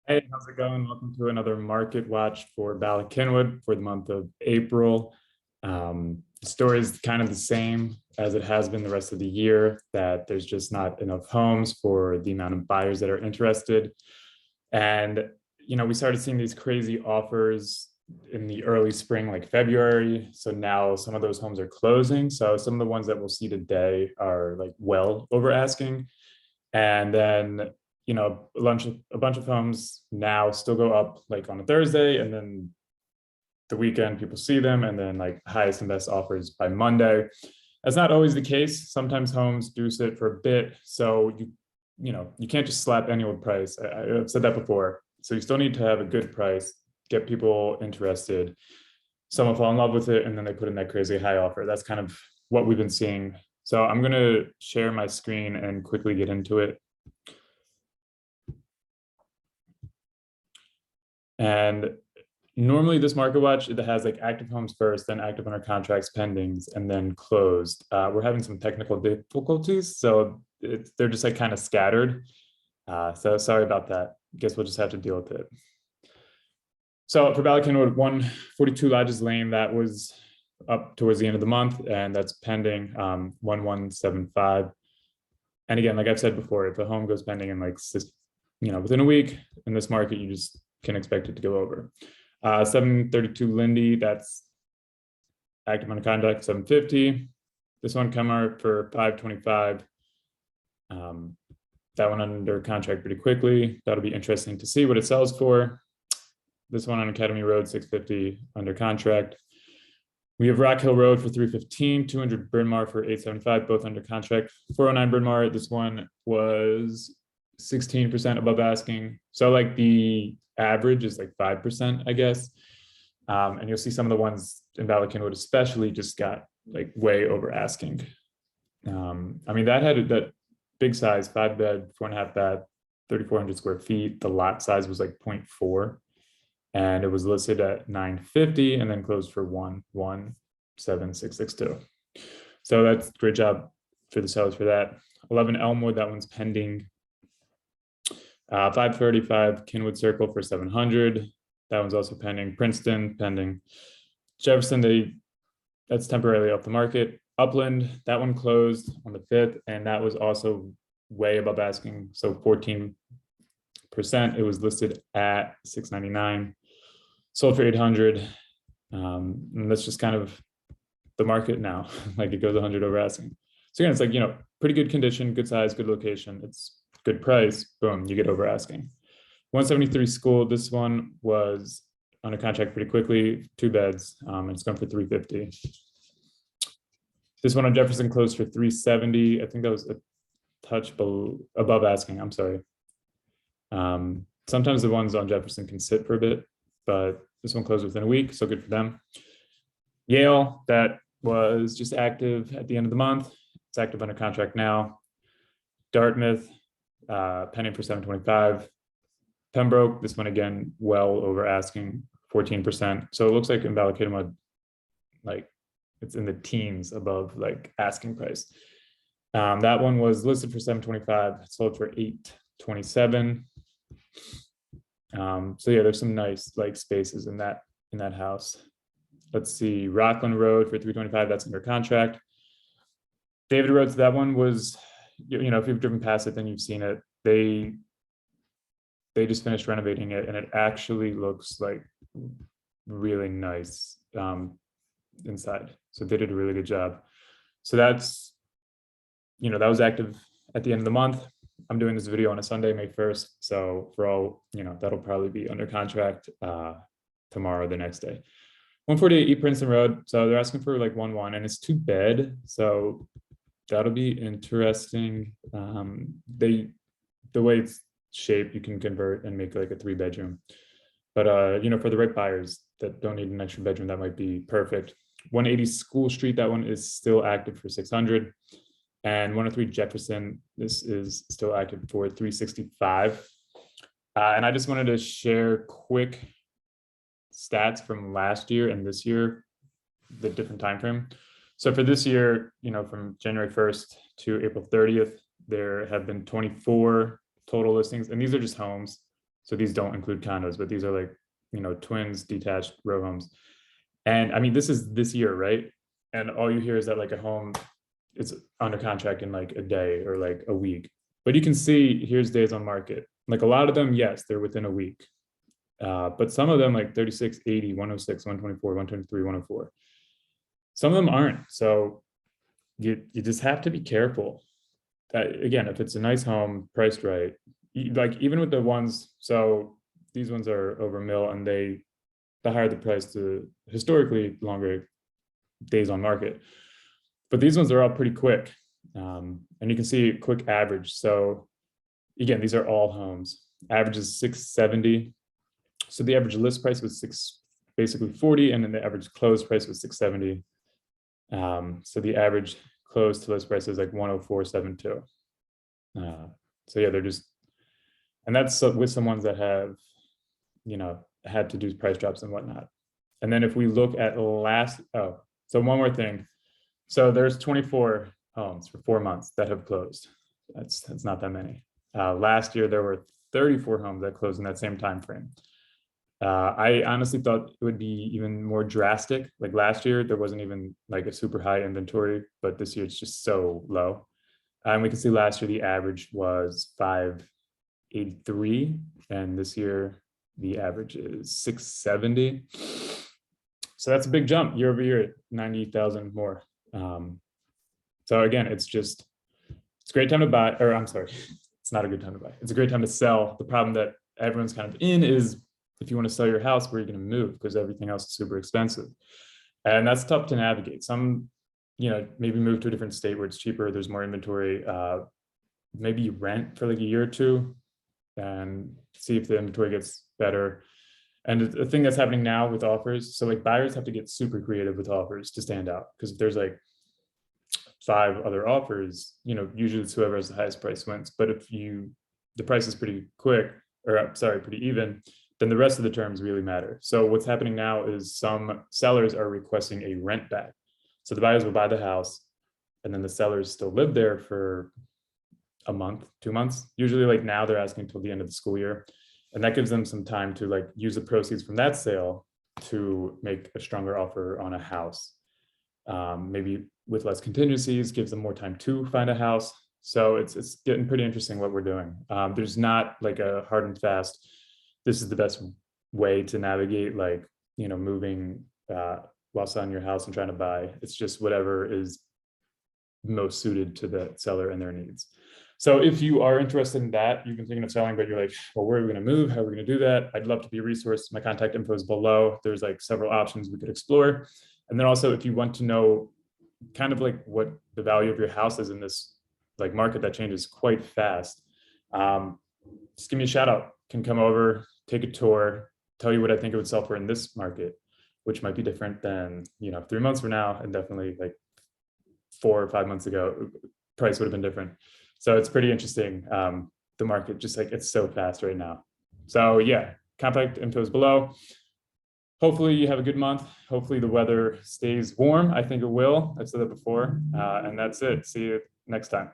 Hey, how's it going? Welcome to another market watch for Bala Cynwyd for the month of April. The story is kind of the same as it has been the rest of the year, that there's just not enough homes for the amount of buyers that are interested. And, we started seeing these crazy offers in the early spring, like February. So now some of those homes are closing. So some of the ones that we'll see today are like well over asking. And then a bunch of homes now still go up like on a Thursday, and then the weekend people see them, and then like highest and best offers by Monday. That's not always the case. Sometimes homes do sit for a bit, so you can't just slap any old price. I've said that before. So you still need to have a good price, get people interested. Someone fall in love with it, and then they put in that crazy high offer. That's kind of what we've been seeing. So I'm gonna share my screen and quickly get into it. And normally this market watch, it has like active homes first, then active under contracts, pendings, and then closed. We're having some technical difficulties, so they're just like kind of scattered. So sorry about that. Guess we'll just have to deal with it. So for Bala Cynwyd, 142 Lodges Lane, that was up towards the end of the month, and that's pending 1175. And again, like I've said before, if a home goes pending in like within a week in this market, you just can expect it to go over. 732 Lindy, that's active under contract, 750. This one come out for 525. That one under contract pretty quickly. That'll be interesting to see what it sells for. This one on Academy Road, 650 under contract. We have Rock Hill Road for 315, 200 Bryn Mawr for 875, both under contract. 409 Bryn Mawr, this one was 16% above asking. So like the average is like 5%, I guess. And you'll see some of the ones in Bala Cynwyd especially just got like way over asking. That had that big size, 5-bed, 4.5 bath, 3,400 square feet. The lot size was like 0.4, and it was listed at 950 and then closed for 117,662. So that's great job for the sellers for that. 11 Elmwood, that one's pending. 535 Cynwyd Circle for 700. That one's also pending. Princeton pending. Jefferson, that's temporarily off the market. Upland, that one closed on the 5th, and that was also way above asking, so 14%. It was listed at 699, sold for 800. And that's just kind of the market now. Like it goes 100 over asking. So again, it's like, pretty good condition, good size, good location. It's good price. Boom, you get over asking. 173 School, this one was under contract pretty quickly, 2 beds, and it's going for 350. This one on Jefferson closed for 370. I think that was a touch above asking. I'm sorry. Sometimes the ones on Jefferson can sit for a bit, but this one closed within a week, so good for them. Yale, that was just active at the end of the month. It's active under contract now. Dartmouth, pending for 725. Pembroke, this one again, well over asking, 14%. So it looks like in Bala Cynwyd, like it's in the teens above like asking price. That one was listed for 725, sold for 827. So yeah, there's some nice like spaces in that house. Let's see, Rockland Road for 325, that's under contract. David Road, that one was, if you've driven past it, then you've seen it. They just finished renovating it, and it actually looks like really nice inside. So they did a really good job. So that's, that was active at the end of the month. I'm doing this video on a Sunday, May 1st. So for all, that'll probably be under contract tomorrow, the next day. 148 E Princeton Road. So they're asking for like 1.1, and it's 2-bed. So that'll be interesting. The way it's shaped, you can convert and make like a 3-bedroom. But for the right buyers that don't need an extra bedroom, that might be perfect. 180 School Street, that one is still active for 600. And 103 Jefferson, this is still active for 365. And I just wanted to share quick stats from last year and this year, the different time frame. So for this year, from January 1st to April 30th, there have been 24 total listings, and these are just homes. So these don't include condos, but these are like, twins, detached row homes. And I mean, this is this year, right? And all you hear is that like a home, it's under contract in like a day or like a week. But you can see here's days on market. Like a lot of them, yes, they're within a week. But some of them like 36, 80, 106, 124, 123, 104. Some of them aren't. So you just have to be careful. Again, if it's a nice home priced right, like even with the ones, so these ones are over mill and the higher the price, the historically longer days on market. But these ones are all pretty quick. And you can see quick average. So again, these are all homes. Average is 670. So the average list price was basically 40, and then the average close price was 670. So the average close to list price is like 104.72. So yeah, they're just, and that's with some ones that have, had to do price drops and whatnot. And then if we look at so one more thing. So there's 24 homes for 4 months that have closed. That's not that many. Last year there were 34 homes that closed in that same time frame. I honestly thought it would be even more drastic. Like last year, there wasn't even like a super high inventory, but this year it's just so low. And we can see last year the average was 583, and this year the average is 670. So that's a big jump year over year, 90,000 more. So again, it's a great time to buy, or I'm sorry, it's not a good time to buy. It's a great time to sell. The problem that everyone's kind of in is if you want to sell your house, where are you going to move? Because everything else is super expensive. And that's tough to navigate. Some, maybe move to a different state where it's cheaper, there's more inventory. Maybe you rent for like a year or two and see if the inventory gets better. And the thing that's happening now with offers, so like buyers have to get super creative with offers to stand out. Because if there's like 5 other offers, usually it's whoever has the highest price wins. But if the price is pretty quick, or sorry, pretty even, then the rest of the terms really matter. So what's happening now is some sellers are requesting a rent back. So the buyers will buy the house and then the sellers still live there for a month, 2 months. Usually like now they're asking until the end of the school year. And that gives them some time to like use the proceeds from that sale to make a stronger offer on a house. Maybe with less contingencies, gives them more time to find a house. So it's getting pretty interesting what we're doing. There's not like a hard and fast, this is the best way to navigate like, moving while selling your house and trying to buy. It's just whatever is most suited to the seller and their needs. So if you are interested in that, you've been thinking of selling, but you're like, well, where are we going to move? How are we going to do that? I'd love to be a resource. My contact info is below. There's like several options we could explore. And then also if you want to know kind of like what the value of your house is in this like market that changes quite fast, just give me a shout out. Can come over, take a tour, tell you what I think it would sell for in this market, which might be different than, 3 months from now, and definitely like 4 or 5 months ago, price would have been different. So it's pretty interesting. The market just like, it's so fast right now. So yeah, contact info is below. Hopefully you have a good month. Hopefully the weather stays warm. I think it will. I've said that before. And that's it. See you next time.